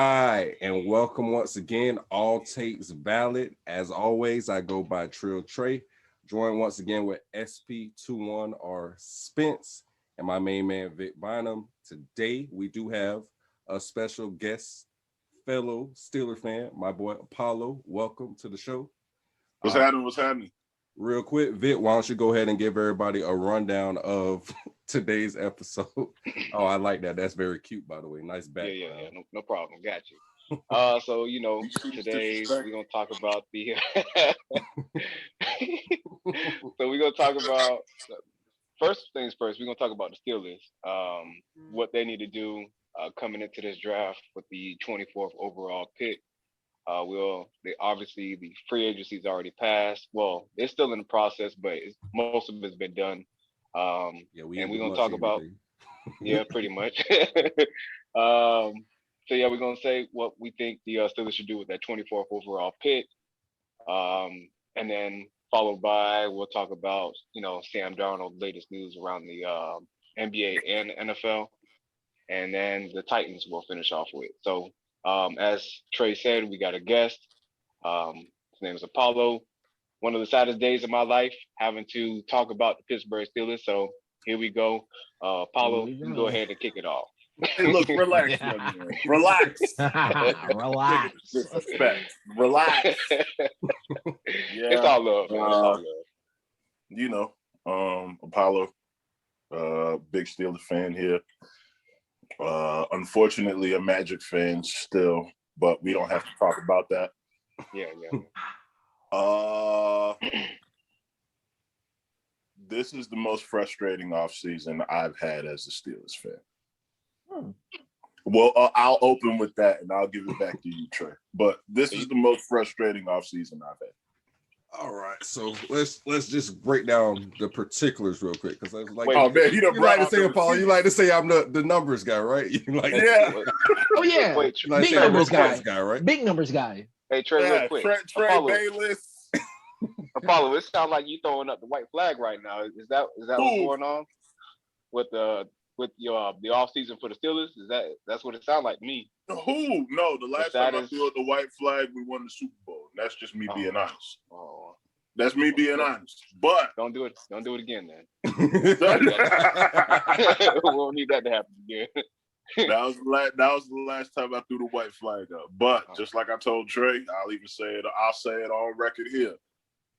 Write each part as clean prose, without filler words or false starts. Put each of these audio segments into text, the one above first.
Hi, and welcome once again. AllTakesValid. As always, I go by Trill Trayy. Joined once again with SP21 or Spence and my main man Vick. Today we do have a special guest, fellow Steeler fan, my boy Apollo. Welcome to the show. What's happening? What's happening? Real quick, Vick, why don't you go ahead and give everybody a rundown of today's episode? Oh, I like that. That's very cute, by the way. Nice background. Yeah. No problem. Got you. So today we're gonna talk about the. So we're gonna talk about first things first. We're gonna talk about the Steelers. What they need to do coming into this draft with the 24th overall pick. Obviously the free agency's already passed. Well, it's still in the process, but most of it's been done. And we're gonna talk about pretty much. So we're gonna say what we think the Steelers should do with that 24th overall pick, and then followed by we'll talk about Sam Darnold's latest news around the NBA and NFL, and then the Titans we'll finish off with. So as Trey said, we got a guest. His name is Apollo. One of the saddest days of my life, having to talk about the Pittsburgh Steelers. So here we go. Apollo, you can go ahead and kick it off. Hey, look, relax, young man. Relax. Relax. Disrespect. Relax. It's all love, man. It's all love. Apollo, big Steelers fan here. Unfortunately, a Magic fan still, but we don't have to talk about that. Yeah. This is the most frustrating offseason I've had as a Steelers fan. Well, I'll open with that, and I'll give it back to you, Trey. But this is the most frustrating offseason I've had. All right, so let's just break down the particulars real quick, because I was like, oh man, you like to say, Apollo, you like to say I'm the numbers guy, right? You like, yeah. Oh yeah, big numbers guy, right? Big numbers guy. Hey Trey, real quick. Trey Bayless. Apollo, it sounds like you throwing up the white flag right now. Is that what's going on with the off season for the Steelers? That's what it sounds like to me? Who? No, the last time I threw up the white flag, we won the Super Bowl. That's just me being honest. Oh. That's me being honest. But don't do it again, then. We won't need that to happen again. That was the last time I threw the white flag up. But just like I told Trey, I'll say it on record here.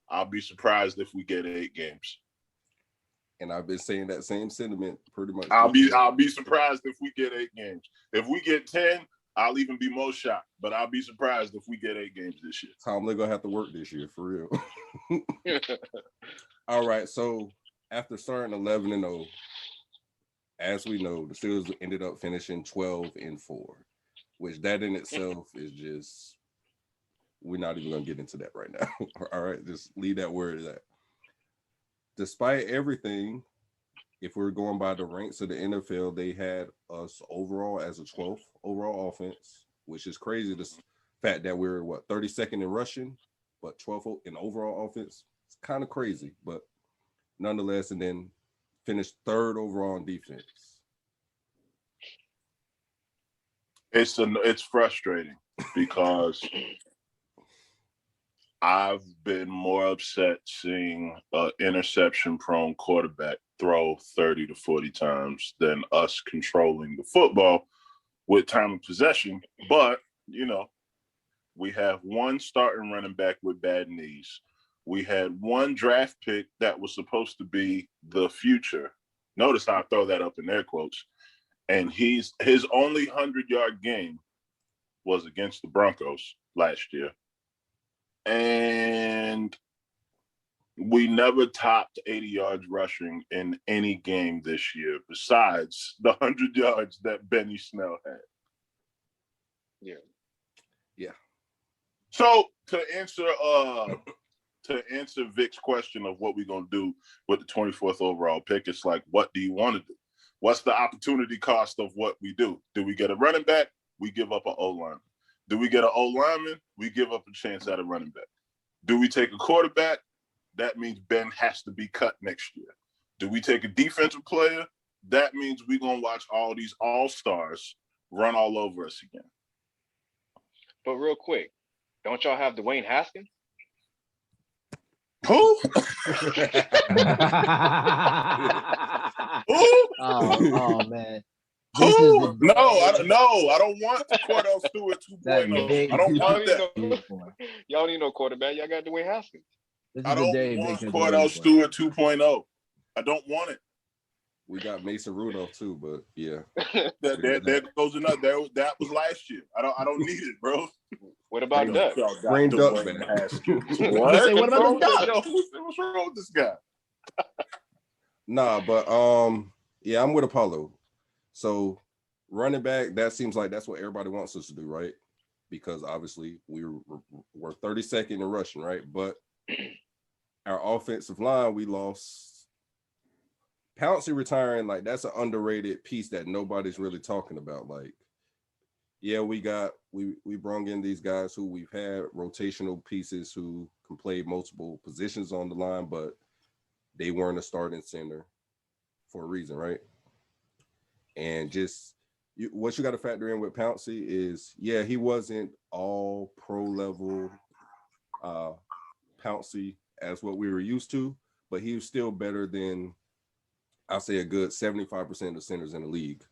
I'll be surprised if we get 8 games. And I've been saying that same sentiment pretty much. I'll be surprised if we get 8 games. If we get 10, I'll even be more shocked. But I'll be surprised if we get 8 games this year. Tomlin gonna have to work this year for real. All right, so after starting 11-0, as we know, the Steelers ended up finishing 12-4, which that in itself is just, we're not even gonna get into that right now. All right, just leave that where it is at. Despite everything, if we're going by the ranks of the NFL, they had us overall as a 12th overall offense, which is crazy. The fact that we're 32nd in rushing, but 12th in overall offense. It's kind of crazy, but nonetheless, and then finished 3rd overall in defense. It's frustrating because I've been more upset seeing an interception-prone quarterback throw 30 to 40 times than us controlling the football with time of possession. But, we have one starting running back with bad knees. We had one draft pick that was supposed to be the future. Notice I throw that up in air quotes. And his only 100-yard game was against the Broncos last year. And we never topped 80 yards rushing in any game this year, besides the 100 yards that Benny Snell had. Yeah. So to answer Vick's question of what we're gonna do with the 24th overall pick, it's like, what do you want to do? What's the opportunity cost of what we do? Do we get a running back? We give up an O-lineman. Do we get an O-lineman? We give up a chance at a running back. Do we take a quarterback? That means Ben has to be cut next year. Do we take a defensive player? That means we're going to watch all these all-stars run all over us again. But real quick, don't y'all have Dwayne Haskins? Who? Oh man. Who? No, I don't want Cordell Stewart 2.0. I don't want that. Y'all need no quarterback. Y'all got Dwayne Haskins. I don't want Cordell Stewart 2.0. I don't want it. We got Mason Rudolph too, but yeah. There goes another. That was last year. I don't need it, bro. What about Duck? Brain Duck, man. What about the Duck? What's wrong with this guy? Nah, but yeah, I'm with Apollo. So running back, that seems like that's what everybody wants us to do, right? Because obviously we're 32nd in rushing, right? But our offensive line, we lost. Pouncey retiring, like that's an underrated piece that nobody's really talking about. Like, yeah, we brought in these guys who we've had rotational pieces who can play multiple positions on the line, but they weren't a starting center for a reason, right? And just what you got to factor in with Pouncey is, yeah, he wasn't all pro level Pouncey as what we were used to, but he was still better than, I'll say, a good 75% of centers in the league.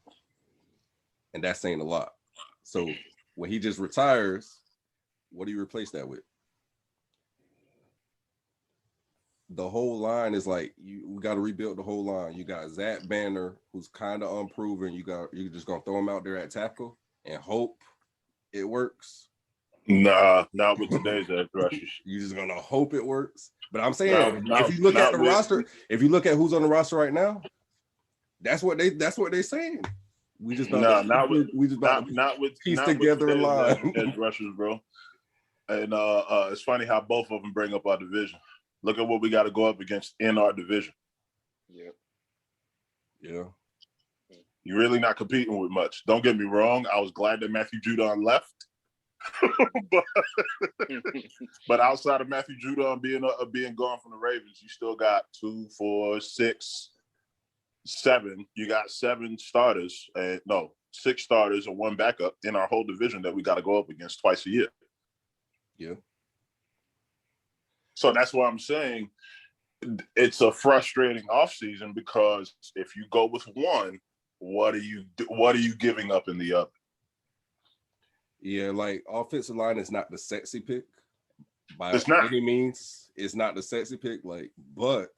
And that's saying a lot. So when he just retires, what do you replace that with? The whole line is like, we got to rebuild the whole line. You got Zach Banner, who's kind of unproven. You're just gonna throw him out there at tackle and hope it works. Nah, not with today's edge rushers. You're just gonna hope it works. But I'm saying, if you look at the roster, if you look at who's on the roster right now, that's what they're saying. We just not with piece together a line. Edge rushers, bro. And it's funny how both of them bring up our division. Look at what we got to go up against in our division. Yeah. You're really not competing with much. Don't get me wrong. I was glad that Matthew Judon left. but outside of Matthew Judon being gone from the Ravens, you still got 2, 4, 6, 7. You got 7 starters, and 6 starters and 1 backup in our whole division that we got to go up against twice a year. Yeah. So that's why I'm saying it's a frustrating offseason, because if you go with one, what are you giving up in the other? Yeah, like offensive line is not the sexy pick by any means. It's not the sexy pick, like, but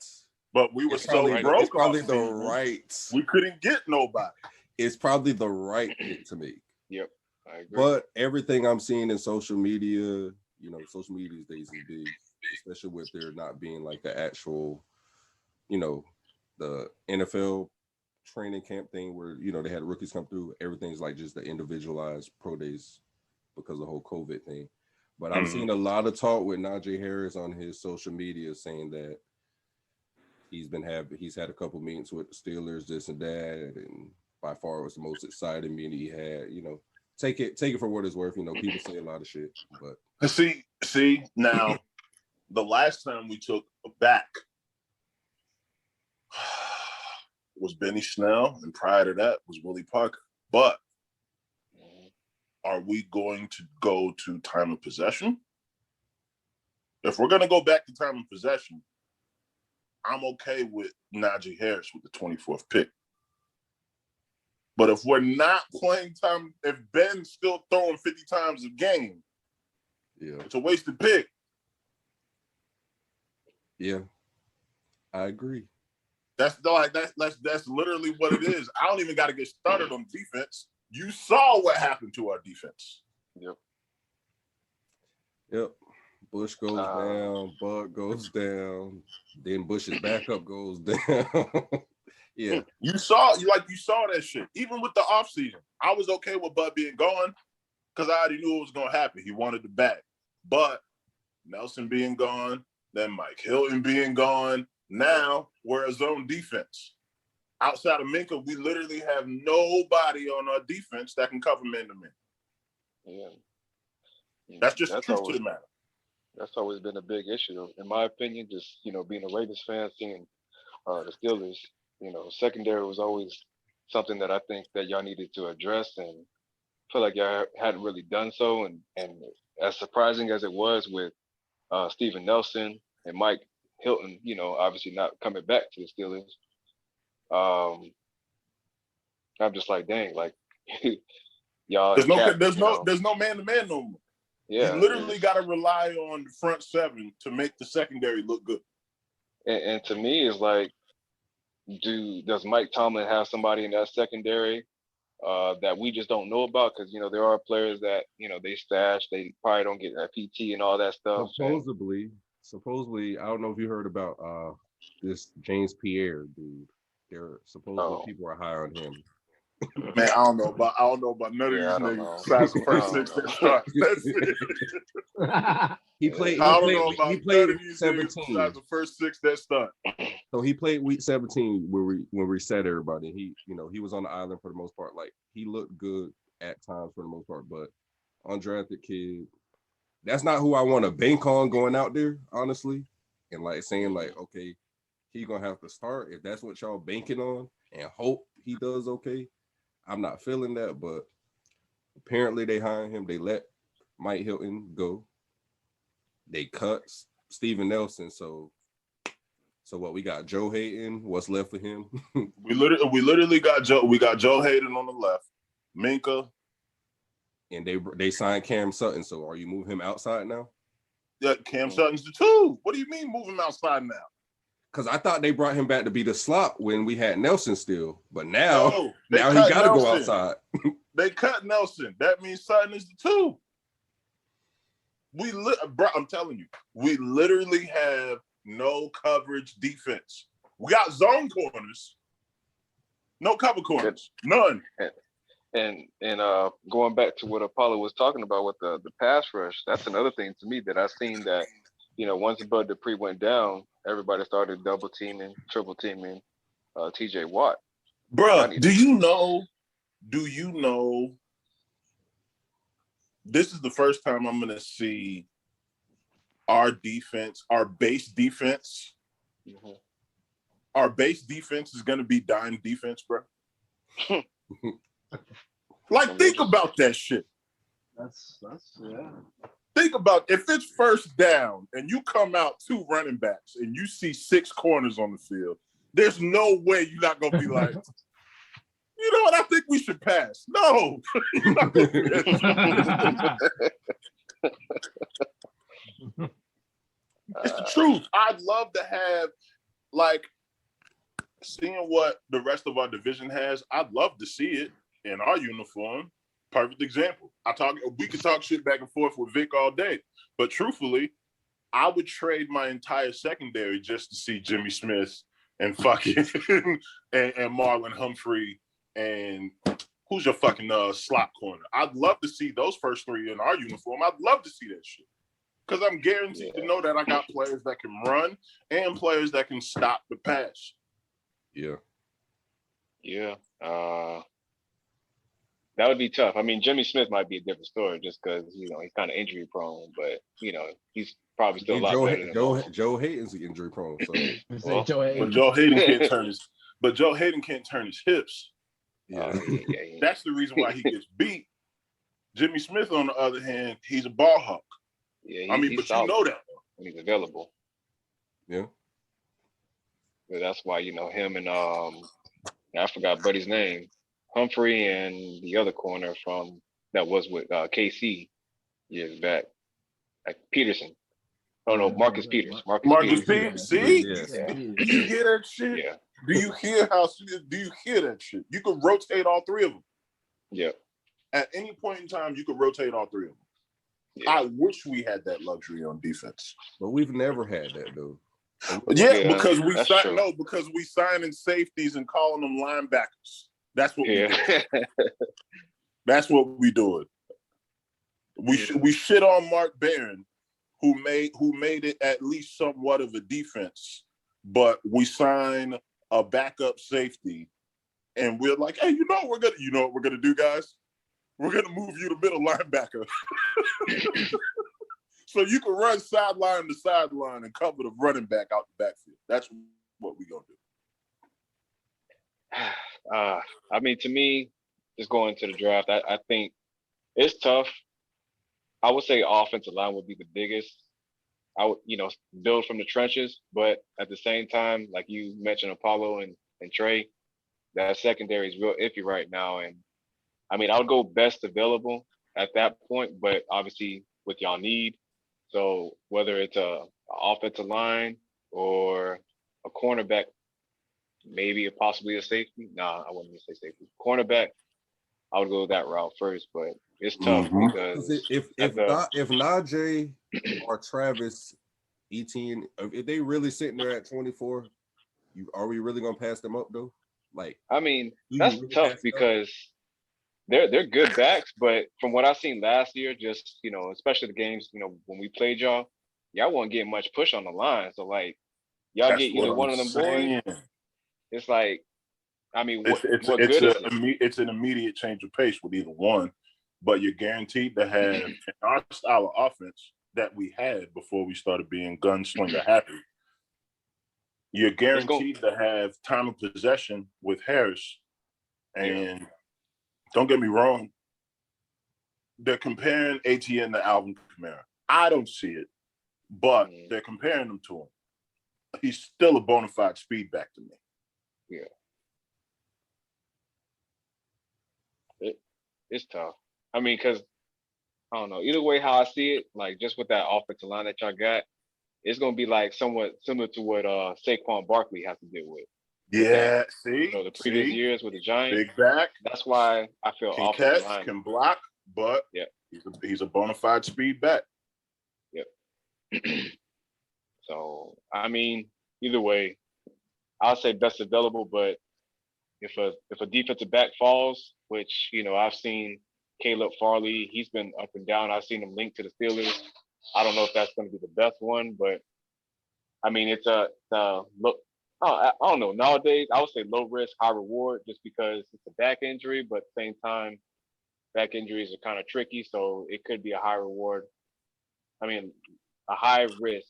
we were so broke. It's probably the right. We couldn't get nobody. It's probably the right pick to make. Yep, I agree. But everything I'm seeing in social media, social media these days is big, especially with there not being like the actual, the NFL training camp thing where they had rookies come through. Everything's like just the individualized pro days because of the whole COVID thing. But I'm seeing a lot of talk with Najee Harris on his social media saying that he's had a couple meetings with the Steelers, this and that, and by far it was the most exciting meeting he had. Take it for what it's worth. People say a lot of shit, but see now, the last time we took a back was Benny Snell, and prior to that was Willie Parker. But are we going to go to time of possession? If we're going to go back to time of possession, I'm okay with Najee Harris with the 24th pick. But if we're not playing time, if Ben's still throwing 50 times a game, it's a wasted pick. Yeah, I agree. That's literally what it is. I don't even got to get started on defense. You saw what happened to our defense. Yep. Bush goes down, Bud goes down, then Bush's backup goes down. Yeah. You saw that shit. Even with the offseason, I was okay with Bud being gone because I already knew it was going to happen. He wanted the back. But Nelson being gone, then Mike Hilton being gone, now we're a zone defense. Outside of Minka, we literally have nobody on our defense that can cover man-to-man. Yeah. That's just the truth to the matter. That's always been a big issue, in my opinion. Just being a Ravens fan, seeing the Steelers, secondary was always something that I think that y'all needed to address. And feel like y'all hadn't really done so, and as surprising as it was with Steven Nelson and Mike Hilton, obviously not coming back to the Steelers. I'm just like, dang, like y'all. There's no man-to-man no more. Yeah, you literally got to rely on the front seven to make the secondary look good. And to me, it's like, does Mike Tomlin have somebody in that secondary that we just don't know about? Because there are players that they stash, they probably don't get that PT and all that stuff. Supposedly, I don't know if you heard about this James Pierre dude. There supposedly people are high on him. Man, I don't know about none of these niggas besides the first six that start. That's it. He played week 17 besides the first six that start. So he played week 17 when we said everybody. He was on the island for the most part. Like, he looked good at times for the most part, but undrafted kid. That's not who I want to bank on going out there, honestly. And like saying like, okay, he gonna have to start if that's what y'all banking on and hope he does okay. I'm not feeling that, but apparently they hired him. They let Mike Hilton go. They cut Steven Nelson. So what, we got Joe Hayden. What's left for him? we literally got Joe. We got Joe Hayden on the left. Minka. And they signed Cam Sutton. So are you moving him outside now? Yeah, Cam Sutton's the two. What do you mean move him outside now? Because I thought they brought him back to be the slot when we had Nelson still. But now he got to go outside. They cut Nelson. That means Sutton is the two. I'm telling you, we literally have no coverage defense. We got zone corners, no cover corners, none. And going back to what Apollo was talking about with the pass rush, that's another thing to me that I've seen that, once Bud Dupree went down, everybody started double teaming, triple teaming TJ Watt. Bruh, do you know this is the first time I'm going to see our defense, our base defense. Mm-hmm. Our base defense is going to be dime defense, bro. Like, think about that shit. That's yeah. Think about if it's first down and you come out 2 running backs and you see 6 corners on the field, there's no way you're not going to be like, you know what, I think we should pass. No. It's the truth. I'd love to have, like, seeing what the rest of our division has, I'd love to see it in our uniform. Perfect example. We could talk shit back and forth with Vick all day, but truthfully, I would trade my entire secondary just to see Jimmy Smith and fucking and Marlon Humphrey and who's your fucking slot corner. I'd love to see those first 3 in our uniform. I'd love to see that shit because I'm guaranteed to know that I got players that can run and players that can stop the pass. Yeah. That would be tough. I mean, Jimmy Smith might be a different story just because, he's kind of injury prone, but, he's probably still a lot better than Joe Hayden's injury prone. So. But Joe Hayden can't turn his hips. Yeah. That's the reason why he gets beat. Jimmy Smith, on the other hand, he's a ball hawk. Yeah, but you know that. When he's available. Yeah. But that's why, him and, I forgot Buddy's name. Humphrey and the other corner that was with KC years back, like Peterson. Oh no, Marcus Peters. Marcus Peters. See? Yeah. Do you hear that shit? Yeah. Do you hear that shit? You could rotate all 3 of them. Yeah. At any point in time, you could rotate all 3 of them. Yeah. I wish we had that luxury on defense. But we've never had that though. Because we signing safeties and calling them linebackers. That's what we do. That's what we doing. We shit on Mark Barron, who made it at least somewhat of a defense, but we sign a backup safety, and we're like, hey, you know what we're gonna do, guys? We're gonna move you to middle linebacker, so you can run sideline to sideline and cover the running back out the backfield. That's what we gonna do. I mean, to me, just going to the draft, I think It's tough. I would say offensive line would be the biggest. I would, build from the trenches, but at the same time, like you mentioned, Apollo and Trey, that secondary is real iffy right now. And I mean, I would go best available at that point, but obviously with y'all need. So whether it's a offensive line or a cornerback, maybe possibly a safety. Nah, I wouldn't even say safety. Cornerback, I would go that route first, but it's tough because if Najee or Travis Etienne, if they really sitting there at 24, are we really gonna pass them up though? Like, I mean, that's tough because they're good backs, but from what I seen last year, just especially the games, when we played y'all wasn't getting much push on the line. So like y'all get either one of them boys. It's like, I mean, what good is it? It's an immediate change of pace with either one, but you're guaranteed to have our style of offense that we had before we started being gunslinger happy. You're guaranteed to have time of possession with Harris. And don't get me wrong, they're comparing ATN to Alvin Kamara. I don't see it, but they're comparing him to him. He's still a bona fide speed back to me. Yeah. It's tough. I mean, because I don't know. Either way, how I see it, like just with that offensive line that y'all got, it's gonna be like somewhat similar to what Saquon Barkley has to deal with. Yeah, see, the previous years with the Giants, big back. That's why I feel can catch, can block, but he's a bona fide speed back. Yep. So I mean, either way, I'll say best available, but if a defensive back falls, which I've seen Caleb Farley, he's been up and down. I've seen him linked to the Steelers. I don't know if that's going to be the best one, but I mean it's a look. I don't know. Nowadays, I would say low risk, high reward, just because it's a back injury, but at the same time, back injuries are kind of tricky, so it could be a high reward. I mean, a high risk,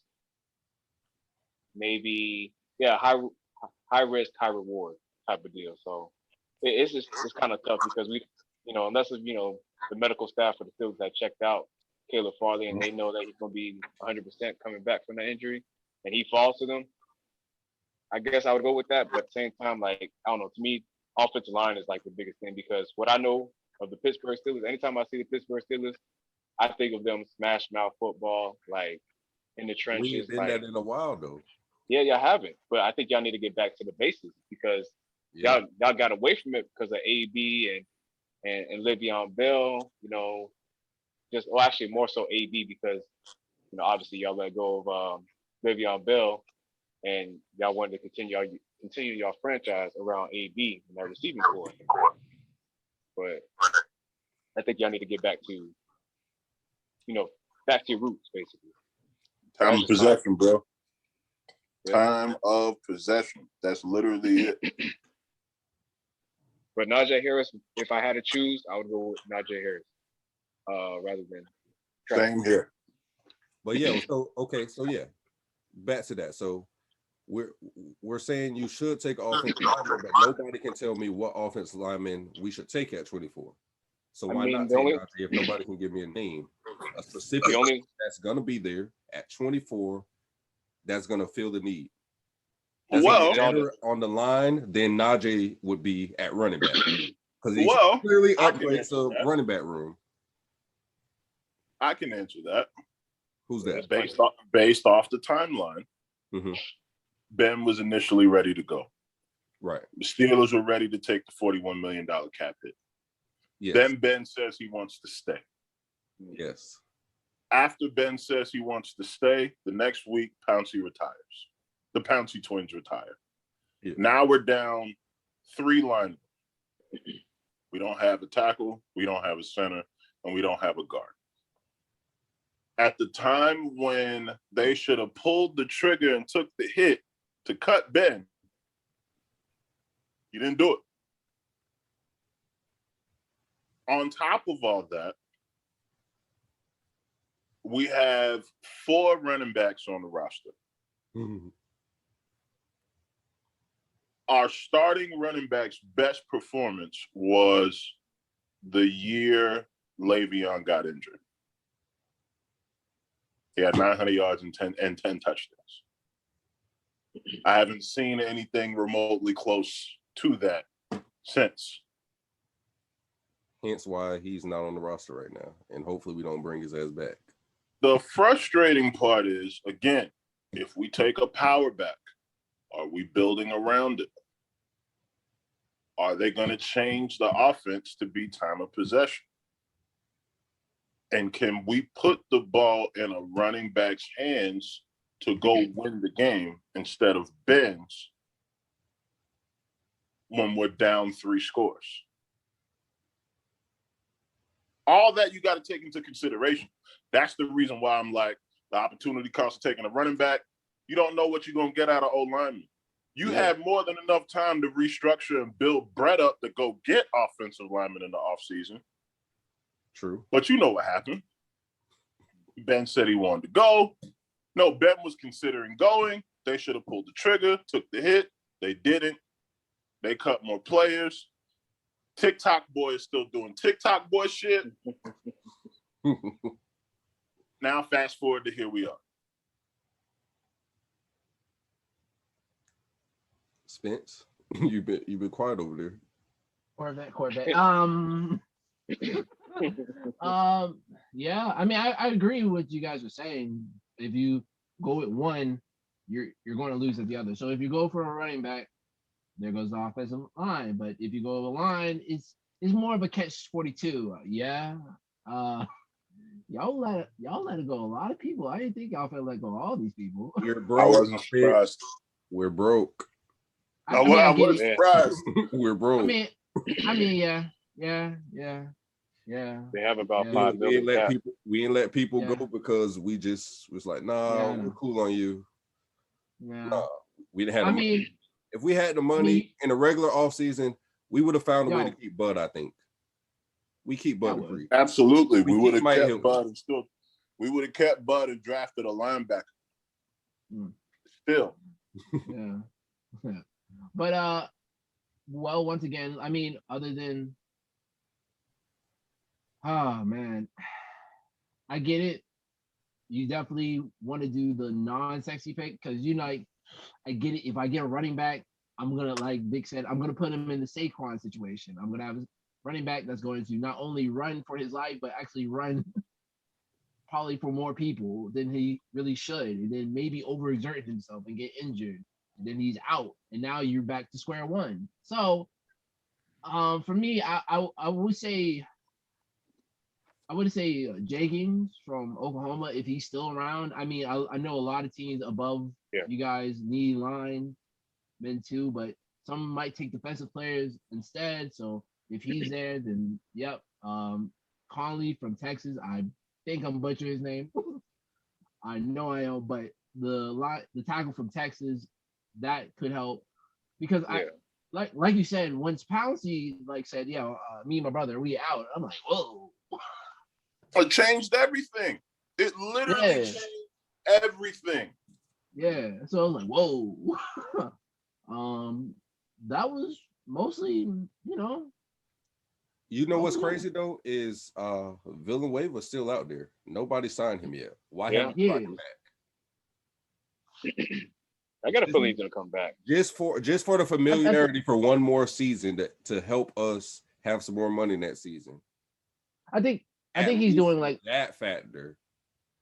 maybe high risk, high reward type of deal. So it's kind of tough because we, unless the medical staff for the Steelers that checked out Caleb Farley and they know that he's going to be 100% coming back from the injury, and he falls to them, I guess I would go with that. But at the same time, like, I don't know, to me, offensive line is like the biggest thing because what I know of the Pittsburgh Steelers, anytime I see the Pittsburgh Steelers, I think of them smash mouth football, like in the trenches. We ain't been that in a while though. Yeah, y'all haven't. But I think y'all need to get back to the basics because y'all got away from it because of AB and Le'Veon Bell, actually more so AB because, obviously y'all let go of Le'Veon Bell and y'all wanted to continue your franchise around AB and that receiving core. But I think y'all need to get back to, back to your roots, basically. Time of possession, bro. Time of possession. That's literally it. But Najee Harris, if I had to choose, I would go with Najee Harris rather than Travis. Same here. But back to that. So we're saying you should take offensive lineman, but nobody can tell me what offensive lineman we should take at 24. So why not take Najee if nobody can give me a name, a specific that's gonna be there at 24, that's gonna fill the need. That's better on the line than Najee would be at running back because he clearly upgrades the running back room. I can answer that. Who's that? Based off the timeline, Ben was initially ready to go. Right. The Steelers were ready to take the $41 million cap hit. Yes. Then Ben says he wants to stay. Yes. After Ben says he wants to stay, the next week Pouncey retires. The Pouncey twins retire. Yeah. Now we're down 3 linemen. We don't have a tackle, we don't have a center, and we don't have a guard. At the time when they should have pulled the trigger and took the hit to cut Ben, you didn't do it. On top of all that, we have 4 running backs on the roster. Mm-hmm. Our starting running back's best performance was the year Le'Veon got injured. He had 900 yards and 10 touchdowns. I haven't seen anything remotely close to that since. Hence why he's not on the roster right now. And hopefully we don't bring his ass back. The frustrating part is, again, if we take a power back, are we building around it? Are they going to change the offense to be time of possession? And can we put the ball in a running back's hands to go win the game instead of Ben's when we're down 3 scores? All that you got to take into consideration. That's the reason why I'm like, the opportunity cost of taking a running back, you don't know what you're going to get out of O-lineman. You had more than enough time to restructure and build Brett up to go get offensive linemen in the offseason. True. But you know what happened. Ben said he wanted to go. No, Ben was considering going. They should have pulled the trigger, took the hit. They didn't. They cut more players. TikTok boy is still doing TikTok boy shit. Now fast forward to here we are. Spence, you've been quiet over there. Corvette. Yeah, I mean, I agree with what you guys are saying. If you go with one, you're going to lose at the other. So if you go for a running back, there goes the offensive line. But if you go with a line, it's more of a catch-22. Yeah. Y'all let it go. A lot of people. I didn't think y'all felt let go of all these people. We're broke. I wasn't surprised. We're broke. I wasn't surprised. We're broke. I mean, yeah. They have about 5 million. We ain't let people go because we just was like, nah, we're cool on you. Yeah. Nah, we didn't have. If we had the money in a regular offseason, we would have found a way to keep Bud. I think we keep Bud free. Absolutely, we would have kept Bud and still. We would have kept Bud and drafted a linebacker. Still. Yeah. But well, once again, I mean, other than, oh man, I get it. You definitely want to do the non-sexy pick because like, I get it. If I get a running back, I'm gonna, like Vic said, I'm gonna put him in the Saquon situation. I'm gonna have a running back that's going to not only run for his life, but actually run probably for more people than he really should, and then maybe overexert himself and get injured. And then he's out, and now you're back to square one. So, for me, I would say Jenkins from Oklahoma if he's still around. I mean, I know a lot of teams above you guys need linemen too, but some might take defensive players instead. So if he's there, then yep. Conley from Texas, I think I'm butchering his name. I know I am, but the tackle from Texas, that could help because I like you said, once Pouncey said, me and my brother, we out. I'm like, whoa. It changed everything. It literally changed everything. Yeah. So I was like, whoa. That was mostly, You know what's crazy though is Villanueva's still out there. Nobody signed him yet. Why haven't you brought him back? I got a feeling he's gonna come back. Just for the familiarity for one more season to help us have some more money next season. I think he's doing that factor.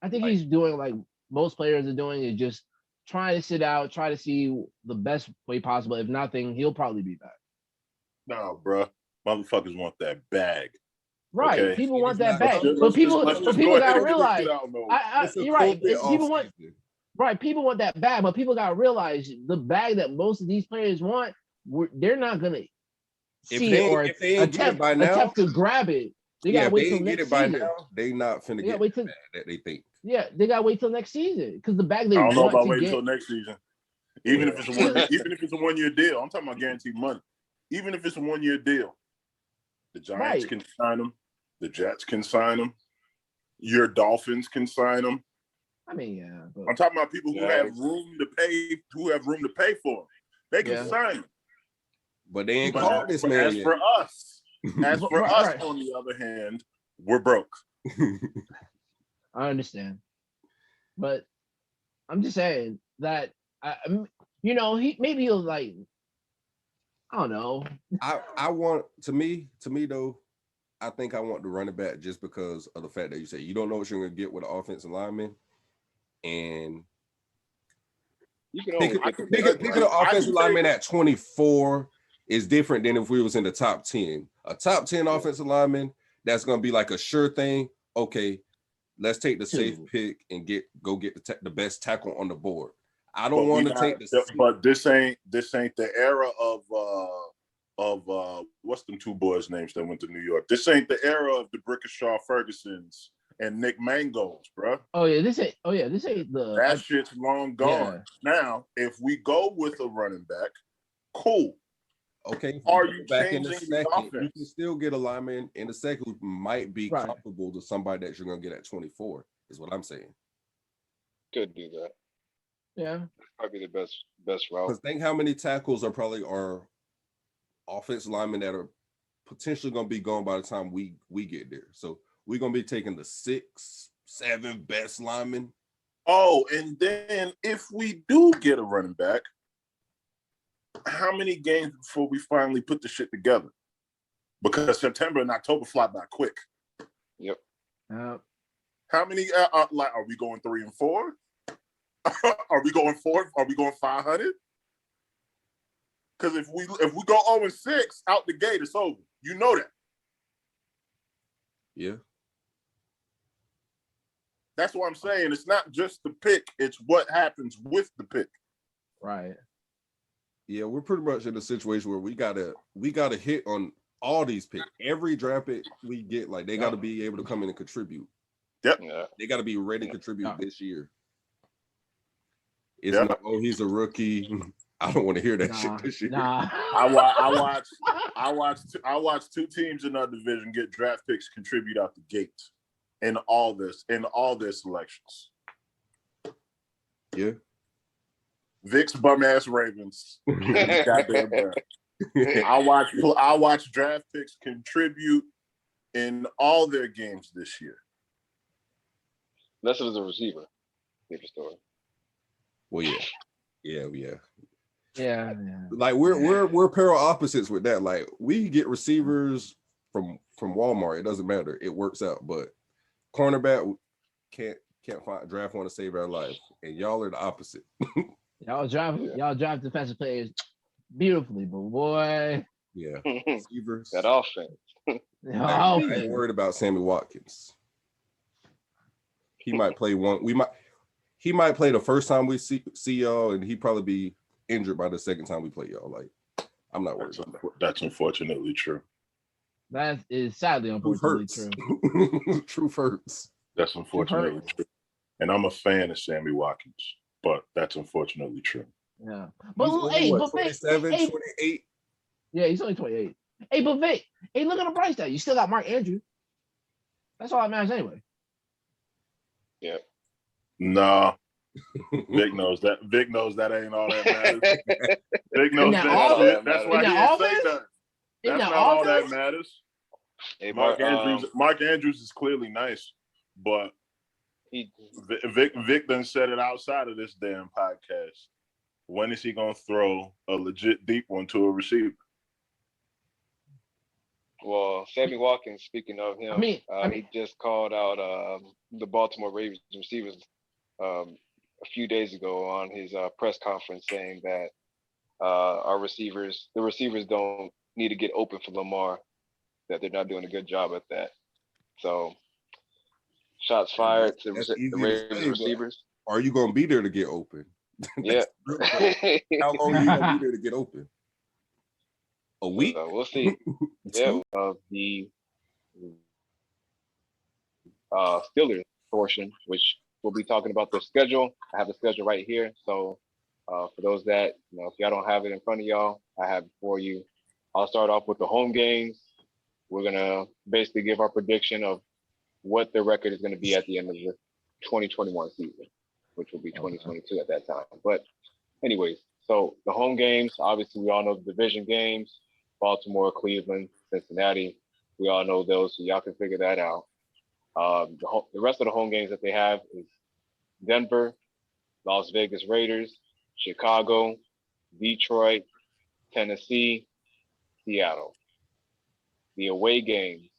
I think he's doing like most players are doing, is just trying to sit out, try to see the best way possible. If nothing, he'll probably be back. No, bro. Motherfuckers want that bag. Right. Okay? People want that bag. But people gotta realize you're right. People want that bag, but people gotta realize the bag that most of these players want, they're not gonna attempt to grab it. They gotta wait till next season. By now, they not finna get the bag that they think. Yeah, they gotta wait till next season because the bag they I want don't know about to waiting get. Till next season. Even if it's a 1 year deal, I'm talking about guaranteed money. Even if it's a 1 year deal, the Giants can sign them. The Jets can sign them. Your Dolphins can sign them. I mean, I'm talking about people who have room to pay. Who have room to pay for them. They can sign them. But they ain't called this man. As for us, on the other hand, we're broke. I understand, but I'm just saying that he'll like, I don't know. I want to me though. I think I want the running back just because of the fact that you say you don't know what you're going to get with an offensive lineman, and you can always picking an offensive lineman at 24 is different than if we was in the top 10. A top 10 offensive lineman, that's going to be like a sure thing. Okay, let's take the safe pick and get the best tackle on the board. I don't want to take the. But this ain't the era of what's them two boys' names that went to New York. This ain't the era of the Brickashaw Fergusons and Nick Mangos, bro. This ain't the. That shit's long gone. Yeah. Now, if we go with a running back, cool. Okay. Are you back in the changing second? the offense? You can still get a lineman in the second who might be comparable to somebody that you're gonna get at 24. Is what I'm saying. Could do that. Yeah, probably the best route. Because think how many tackles are offensive linemen that are potentially going to be gone by the time we get there. So we're going to be taking the 6, 7 best linemen. Oh, and then if we do get a running back, how many games before we finally put the shit together? Because September and October fly by quick. Yep. How many? Are we going 3 and 4? Are we going 4? Are we going 500? Because if we go 0 and 6 out the gate, it's over. You know that. Yeah. That's what I'm saying. It's not just the pick; it's what happens with the pick. Right. Yeah, we're pretty much in a situation where we gotta hit on all these picks. Every draft pick we get, like they got to be able to come in and contribute. Yep. Yeah. They got to be ready to contribute this year. It's not, oh, he's a rookie. I don't want to hear that shit this year. I watched 2 teams in our division get draft picks contribute out the gate in all their selections. Yeah. Vick's bum ass Ravens. Goddamn bad. I watch draft picks contribute in all their games this year. Unless it was a receiver. Different story. Well, yeah. Yeah. Like we're pair of opposites with that. Like we get receivers from Walmart. It doesn't matter. It works out. But cornerback can't find draft one to save our life. And y'all are the opposite. Y'all drive defensive players beautifully, but boy. Yeah. Receivers. That offense. I ain't worried about Sammy Watkins. He might play one. He might play the first time we see y'all, and he'd probably be injured by the second time we play y'all. Like, I'm not worried about that. That's unfortunately true. That is sadly unfortunately true. Truth hurts. That's unfortunately true. And I'm a fan of Sammy Watkins, but that's unfortunately true. Yeah. But hey, 27, 28. Yeah, he's only 28. Hey, but Vic, hey, look at the price tag. You still got Mark Andrews. That's all that matters anyway. Yeah. Nah. Vic knows that. Vic knows that ain't all that matters. Vic knows that. That's why he didn't say that. That's not all that matters. Hey, Mark Andrews is clearly nice, but Vic done said it outside of this damn podcast. When is he gonna throw a legit deep one to a receiver? Well, Sammy Watkins, speaking of him, he just called out the Baltimore Ravens receivers a few days ago on his press conference, saying that the receivers don't need to get open for Lamar, that they're not doing a good job at that. So, shots fired to the Ravens receivers. Are you going to be there to get open? Yeah. How long are you going to be there to get open? A week? We'll see. Yeah, the Steelers portion, which we'll be talking about the schedule. I have the schedule right here. So for those that, if y'all don't have it in front of y'all, I have it for you. I'll start off with the home games. We're going to basically give our prediction of what the record is going to be at the end of the 2021 season, which will be 2022 at that time. But anyways, so the home games, obviously we all know the division games, Baltimore, Cleveland, Cincinnati. We all know those, so y'all can figure that out. The rest of the home games that they have is Denver, Las Vegas Raiders, Chicago, Detroit, Tennessee, Seattle. The away games,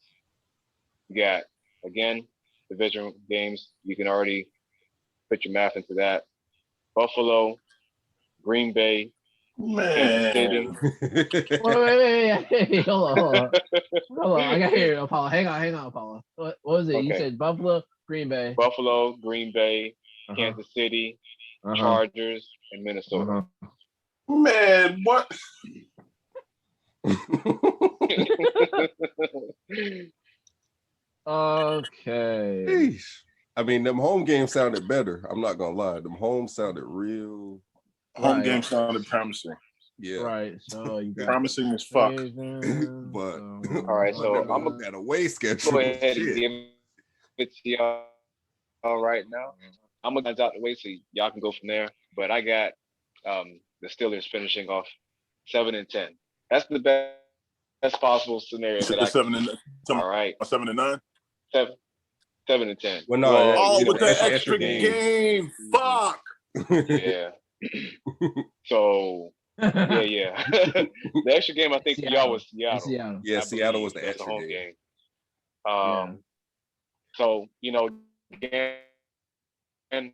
you got, again, division games. You can already put your math into that. Buffalo, Green Bay, Kansas City. Wait. Hold on. I got here, Apollo. Hang on, Apollo. What was it? Okay. You said Buffalo, Green Bay. Buffalo, Green Bay, Kansas City, Chargers, and Minnesota. Man, what? Okay. Sheesh. I mean, them home games sounded better. I'm not gonna lie. Them home sounded real. Home games sounded promising. Yeah. Right. So you got promising as fuck. But all right, so I'm gonna at a away schedule. Go ahead and give it to y'all right now. I'm gonna get out the way so y'all can go from there. But I got the Steelers finishing off 7-10. That's the best possible scenario. That 7-9. All right. 7-9. 7-10. Well, no, with the extra game. Fuck. Yeah. So yeah. The extra game I think for y'all was Seattle. Yeah, Seattle was the extra home game. So and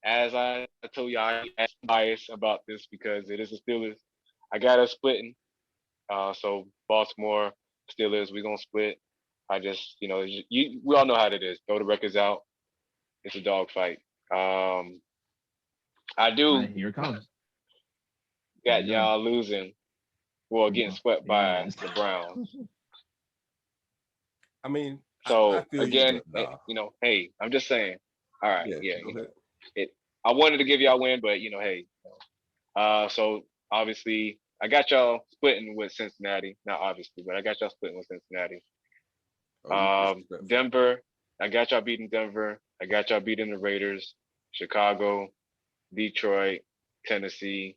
as I told you, I'm biased about this because it is the Steelers. I got us splitting. So Baltimore Steelers, we're gonna split. I just, we all know how it is. Throw the records out. It's a dogfight. I do. Here it comes. Got y'all losing. Well, getting swept by the Browns. I mean, so I feel again, hey, I'm just saying. All right, I wanted to give y'all a win, but hey. So obviously, I got y'all splitting with Cincinnati. Not obviously, but I got y'all splitting with Cincinnati. Denver, I got y'all beating Denver. I got y'all beating the Raiders. Chicago, Detroit, Tennessee.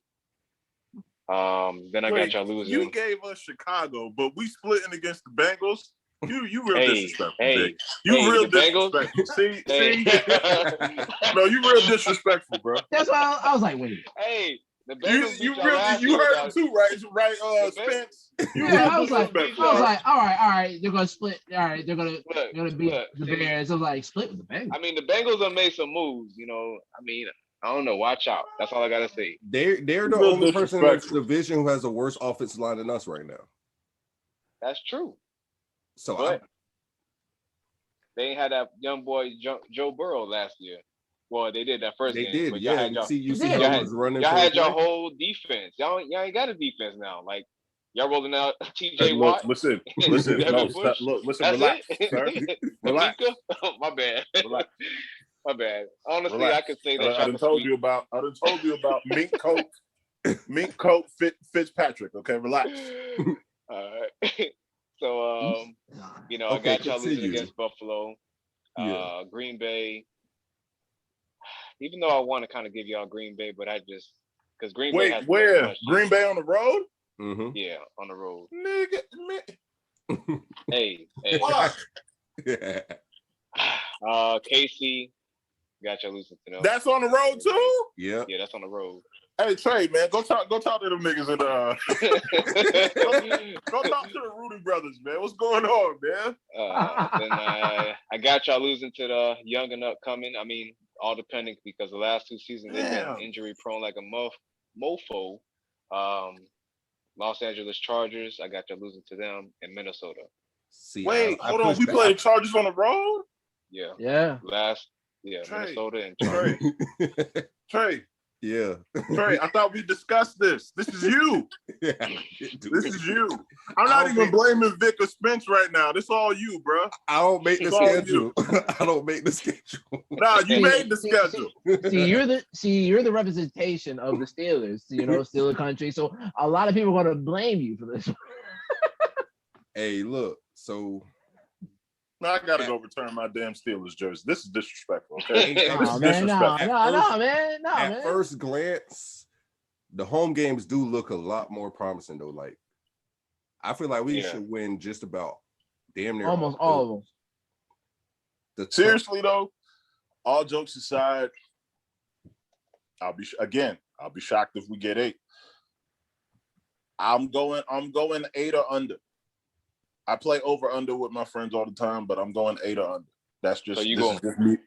Then I got y'all losing. You gave us Chicago, but we splitting against the Bengals. You real disrespectful, Vick. You real disrespectful. See? No, you real disrespectful, bro. That's why I was like, wait. Hey, the Bengals you heard him too, right? Spence. I was like, all right, they're gonna split. All right, they're gonna beat the Bears. I was like, split with the Bengals. I mean, the Bengals have made some moves. I mean, I don't know. Watch out. That's all I gotta say. They're the only person in this division who has a worse offensive line than us right now. That's true. So they ain't had that young boy Joe Burrow last year. Well, they did that first game. They did, yeah. You see how he was running. Y'all had your whole defense. Y'all ain't got a defense now. Like y'all rolling out TJ Watt. Listen. Listen, relax, sir. Relax. My bad. Relax. My bad. Honestly, relax. I could say that. I done told you about Mink Coat Fitzpatrick. Okay, relax. All right. So I got y'all losing against Buffalo, Green Bay. Even though I want to kind of give y'all Green Bay, but I just because Green Bay. Wait, where? Green Bay on the road? Mm-hmm. Yeah, on the road. Nigga. Hey. What? Casey, got y'all losing to them. That's on the road too? Yeah. Yeah, that's on the road. Hey Trey, man, go talk to them niggas and go talk to the Rudy brothers, man. What's going on, man? Then I got y'all losing to the young and upcoming. I mean, all depending because the last 2 seasons they've been injury prone like a mofo. Los Angeles Chargers, I got y'all losing to them in Minnesota. Wait, hold on. We played Chargers on the road? Yeah. Yeah. Trey, Minnesota and Chargers. Trey. Yeah. Trey, I thought we discussed this. This is you. Yeah. This is you. I'm not even blaming Vick or Spence right now. This all you, bro. I don't make the schedule. I don't make the schedule. Nah, you made the schedule. You're the representation of the Steelers, Steeler country. So a lot of people are going to blame you for this. Hey, look. So now I gotta go return my damn Steelers jersey. This is disrespectful. Okay, man. At first glance, the home games do look a lot more promising, though. Like, I feel like we should win just about damn near almost all of them. Seriously though, all jokes aside, I'll be shocked if we get 8. I'm going 8 or under. I play over under with my friends all the time, but I'm going 8 or under. That's just this is just me.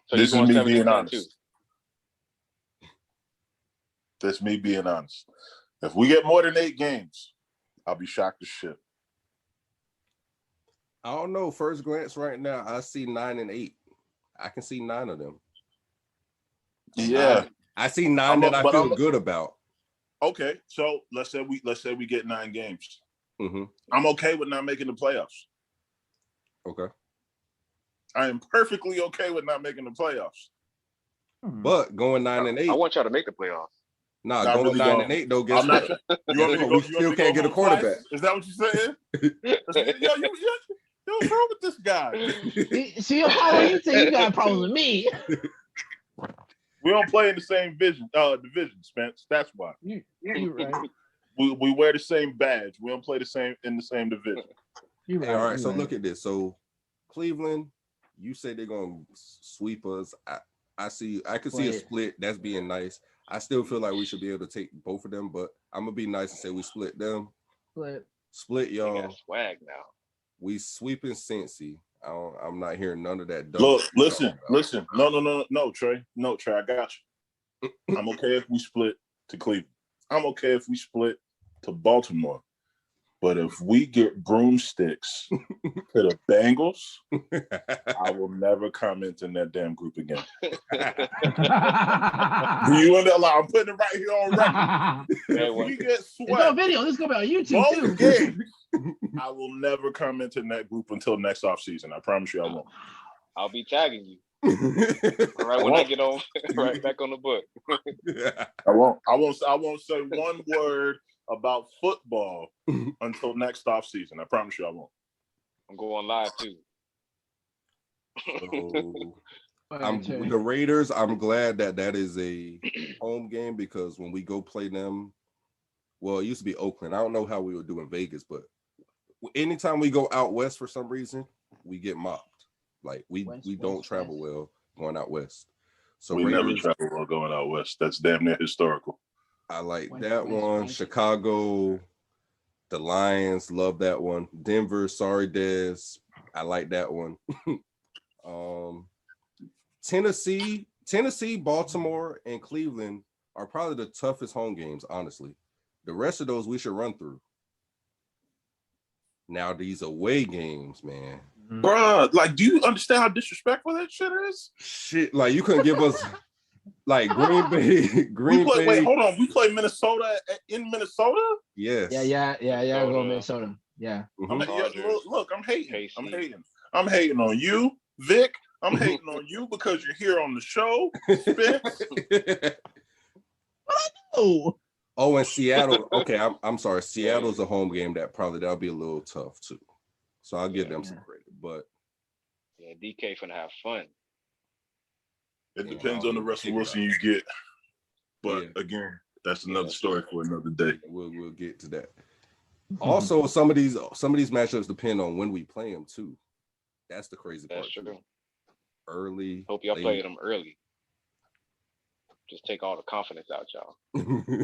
So this is me being honest. That's me being honest. If we get more than 8 games, I'll be shocked as shit. I don't know. First glance right now, I see 9 and 8. I can see 9 of them. Yeah. I see 9 that I feel good about. Okay, so let's say we get 9 games. Mm-hmm. I'm okay with not making the playoffs. Okay. I am perfectly okay with not making the playoffs. But going 9 and 8. I want y'all to make the playoffs. Nah, going really 9 and 8 though. Guess what? We still can't get a quarterback. Is that what you're saying? Yo, what's wrong with this guy? See how you say you got problems with me? We don't play in the same division, Spence. That's why. You're right. We wear the same badge. We don't play in the same division. You're right. All right, so look at this. So Cleveland, you say they're gonna sweep us. I can see a split. That's being nice. I still feel like we should be able to take both of them, but I'm gonna be nice and say we split them. Split y'all. Got swag now. We sweeping Cincy. I'm not hearing none of that. Look, listen. No, Trey. No, Trey, I got you. I'm okay if we split to Cleveland. I'm okay if we split to Baltimore. But if we get broomsticks to the Bengals, I will never comment in that damn group again. Do you understand? I'm putting it right here on record. If we get swept, no video. This is gonna be on YouTube too. Games, I will never comment in that group until next offseason. I promise you, I won't. I'll be tagging you. All right, when I get on, right back on the book. I won't say one word about football until next offseason. I promise you I won't. I'm going live too. So, the Raiders, I'm glad that is a home game because when we go play them, well, it used to be Oakland. I don't know how we would do in Vegas, but anytime we go out west for some reason, we get mopped. Like we don't travel well going out west. So we Raiders, never travel well going out west. That's damn near historical. I like that one. Chicago, the Lions, love that one. Denver, sorry, Des. I like that one. Tennessee, Baltimore, and Cleveland are probably the toughest home games, honestly. The rest of those we should run through. Now, these away games, man. Bruh, like, do you understand how disrespectful that shit is? Shit, like, you couldn't give us... Like Green Bay. Wait, hold on. We play Minnesota in Minnesota? Yes. Yeah. Go Minnesota. Yeah. Mm-hmm. Look, I'm hating. I'm hating on you, Vic. I'm hating on you because you're here on the show, Spence. What I do? Oh, and Seattle. Okay, I'm sorry. Seattle's a home game that'll be a little tough too. So I'll give them some credit. But DK finna have fun. It depends on the Russell Wilson you get. But again, that's another story for another day. We'll get to that. Also, some of these matchups depend on when we play them too. That's the crazy part. That's true. Early. Hope y'all play them early. Just take all the confidence out, y'all.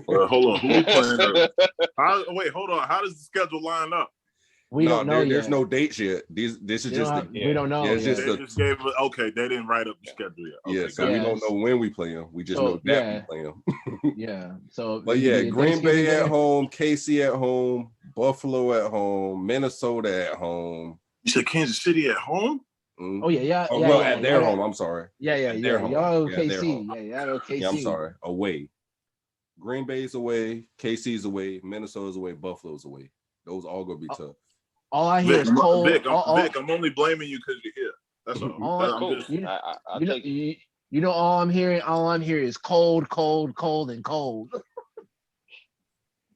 Well, hold on. Who we playing early? Hold on. How does the schedule line up? We don't know yet. There's no dates yet. This is just we don't know. They just gave it. Okay, they didn't write up the schedule yet. Okay, so we don't know when we play them. We just know that we play them. Yeah. So, but Green Bay at home, KC at home, Buffalo at home, Minnesota at home. You said Kansas City at home? Mm-hmm. Oh yeah. At their home. I'm sorry. Their home. Y'all KC. Y'all KC. Yeah, I'm sorry. Away. Green Bay's away. KC's away. Minnesota's away. Buffalo's away. Those all gonna be tough. All I hear is cold. Vic, I'm only blaming you because you're here. That's all. That's cool. You know, all I'm hearing is cold, and cold.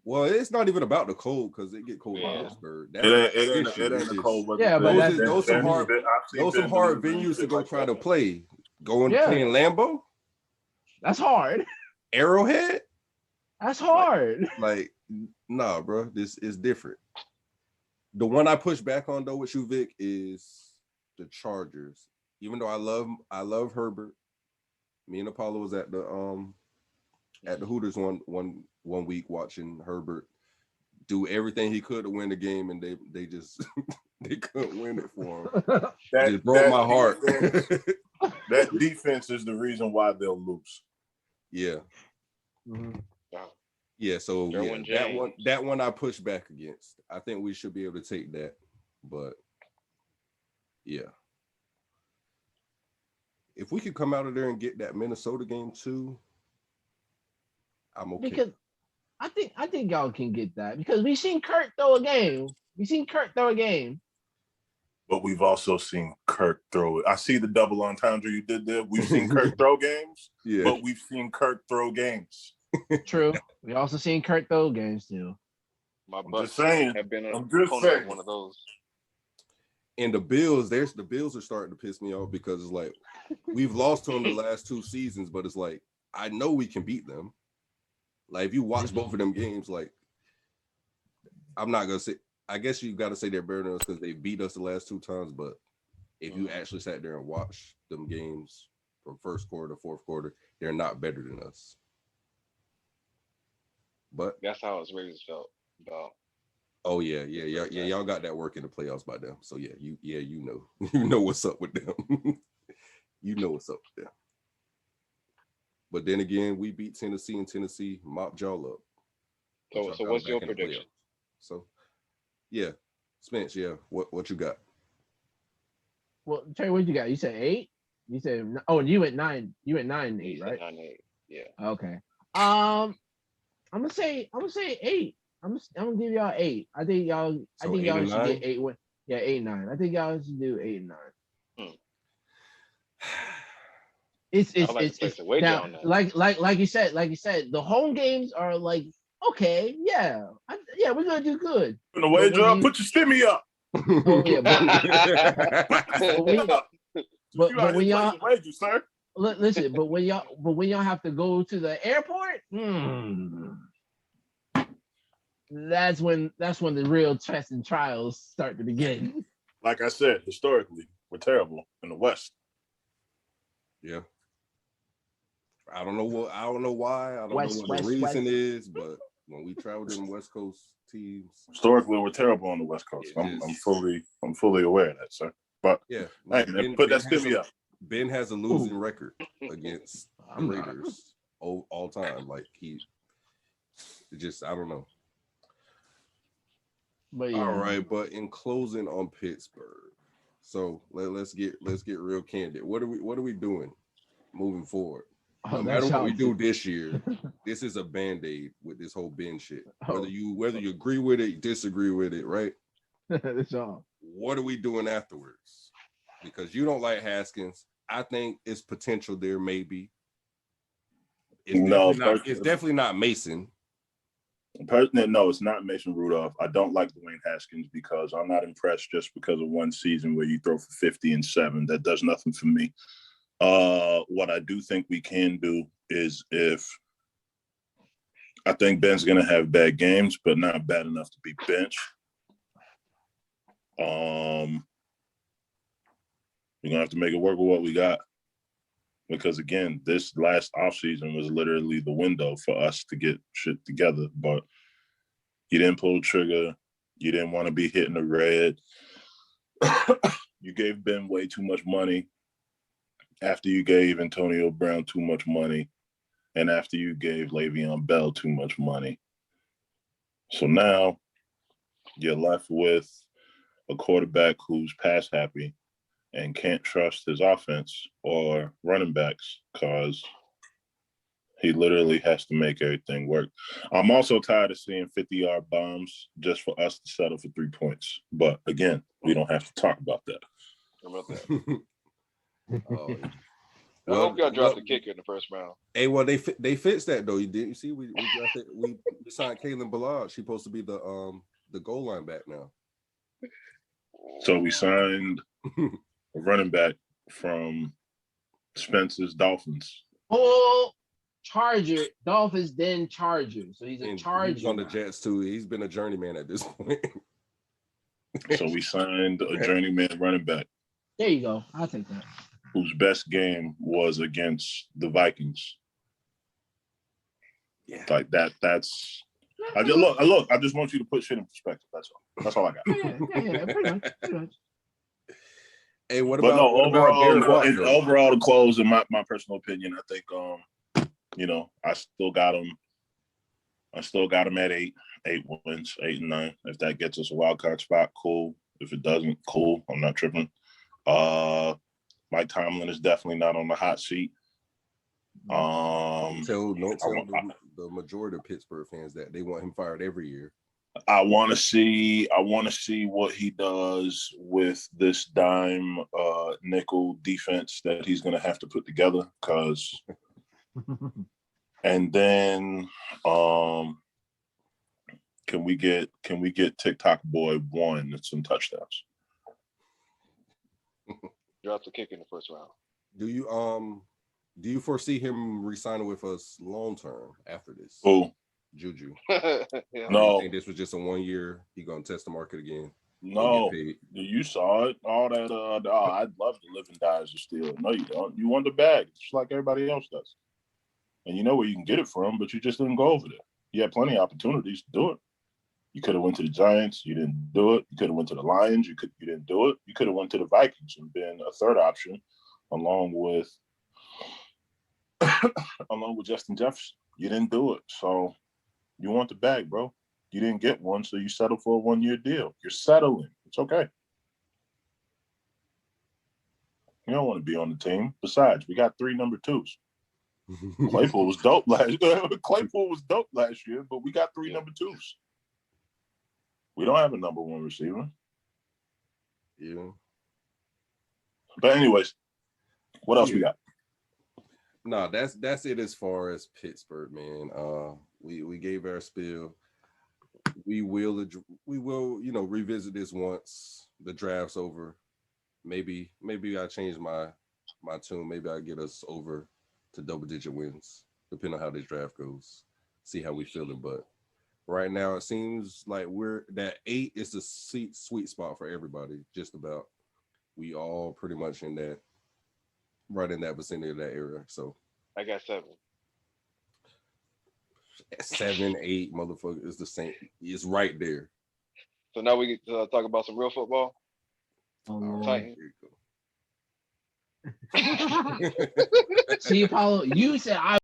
Well, it's not even about the cold because it get cold in Pittsburgh. It ain't the cold weather. Yeah, but those some hard venues to go try to play. Going to play in Lambeau. That's hard. Arrowhead. That's hard. Like, nah, bro. This is different. The one I push back on though with you, Vic, is the Chargers. Even though I love Herbert. Me and Apollo was at the Hooters one week watching Herbert do everything he could to win the game, and they just they couldn't win it for him. That just broke my heart. That defense is the reason why they'll lose. Yeah. Mm-hmm. Yeah, so yeah, that one I push back against. I think we should be able to take that, but yeah. If we could come out of there and get that Minnesota game too, I'm okay. Because I think y'all can get that because we've seen Kurt throw a game. But we've also seen Kirk throw it. I see the double entendre you did there. We've seen Kirk throw games, but we've seen Kirk throw games. True. We also seen Kurt throw games too. My Bucks have been on one of those. And the Bills are starting to piss me off because it's like we've lost to them the last 2 seasons, but it's like I know we can beat them. Like if you watch both of them games, like I'm not gonna say. I guess you got to say they're better than us because they beat us the last 2 times. But if you actually sat there and watched them games from first quarter to fourth quarter, they're not better than us. But that's how it's really felt about. Oh yeah. Y'all got that work in the playoffs by them. So you know what's up with them. You know what's up with them. But then again, we beat Tennessee and Tennessee mopped y'all up. So what's your prediction? So. Yeah, Spence. Yeah, what you got? Well, Trey, what you got? You said 8. You said you went 9. You went 9-8, right? 9-8. Yeah. Okay. I'm gonna say 8. I'm gonna give y'all 8. I think y'all should get 8. Yeah, 8-9. I think y'all should do 8-9. It's now, like you said, the home games are like. Okay, we're gonna do good. In the way, Joe, put your stimmy up. Oh, yeah, but when y'all wages, sir. Listen, but when y'all have to go to the airport, that's when the real tests and trials start to begin. Like I said, historically, we're terrible in the West. Yeah. I don't know why. I don't know what the reason is, but when we travel to the West Coast teams, historically we're terrible on the West Coast. I'm fully aware of that, sir. But yeah, put that stimmy up. Ben has a losing record against the Raiders all time. Like I don't know. But yeah. All right, but in closing on Pittsburgh, so let's get real candid. What are we doing moving forward? No matter what we do this year, this is a Band-Aid with this whole Ben shit. Whether you agree with it, disagree with it, right? That's all. What are we doing afterwards? Because you don't like Haskins. I think it's potential there, maybe. It's definitely not Mason. No, it's not Mason Rudolph. I don't like Dwayne Haskins because I'm not impressed just because of one season where you throw for 50 and 7. That does nothing for me. What I do think we can do is I think Ben's going to have bad games, but not bad enough to be benched. We're going to have to make it work with what we got. Because, again, this last offseason was literally the window for us to get shit together. But you didn't pull the trigger. You didn't want to be hitting the red. You gave Ben way too much money. After you gave Antonio Brown too much money, and after you gave Le'Veon Bell too much money. So now you're left with a quarterback who's pass happy and can't trust his offense or running backs because he literally has to make everything work. I'm also tired of seeing 50-yard bombs just for us to settle for 3 points. But again, we don't have to talk about that. How about that? I hope y'all dropped the kicker in the first round. Hey, well, they fixed that though. You didn't see we signed Kalen Ballard. She's supposed to be the goal line back now. So we signed a running back from Spencer's Dolphins. Oh, Charger, Dolphins, then Charger. So he's a Charger. He's on the Jets too. He's been a journeyman at this point. So we signed a journeyman running back. There you go. I'll take that. Whose best game was against the Vikings. Yeah. Like that. That's. I just want you to put shit in perspective. That's all I got. Yeah. Pretty much. Hey, what about overall to close? In my personal opinion, I think I still got him. At 8 wins, 8 and 9. If that gets us a wild card spot, cool. If it doesn't, cool. I'm not tripping. Mike Tomlin is definitely not on the hot seat. Don't tell the majority of Pittsburgh fans that they want him fired every year. I want to see what he does with this dime nickel defense that he's going to have to put together. And then can we get TikTok boy 1 and some touchdowns? Drops a kick in the first round. Do you foresee him re-signing with us long term after this? Who? Juju. Yeah. No. You think this was just a 1 year? He gonna test the market again? No. You saw it. All that. I'd love to live and die as a Steeler. No, you don't. You want the bag, just like everybody else does. And you know where you can get it from, but you just didn't go over there. You had plenty of opportunities to do it. You could have went to the Giants. You didn't do it. You could have went to the Lions. You didn't do it. You could have went to the Vikings and been a third option, along with Justin Jefferson. You didn't do it. So you want the bag, bro. You didn't get one, so you settled for a 1 year deal. You're settling. It's okay. You don't want to be on the team. Besides, we got 3 number 2s. Claypool was dope last year, but we got 3 number 2s. We don't have a number 1 receiver. Yeah. But anyways, what else we got? No, that's it as far as Pittsburgh, man. We gave our spiel. We will revisit this once the draft's over. Maybe I change my tune. Maybe I get us over to double-digit wins, depending on how this draft goes. See how we feeling, but right now it seems like that 8 is the sweet spot for everybody. Just about, we all pretty much right in that vicinity of that area. So I got 7. 7, 8, motherfucker, is the same. It's right there. So now we get to talk about some real football. Titans. See, Paulo, you said I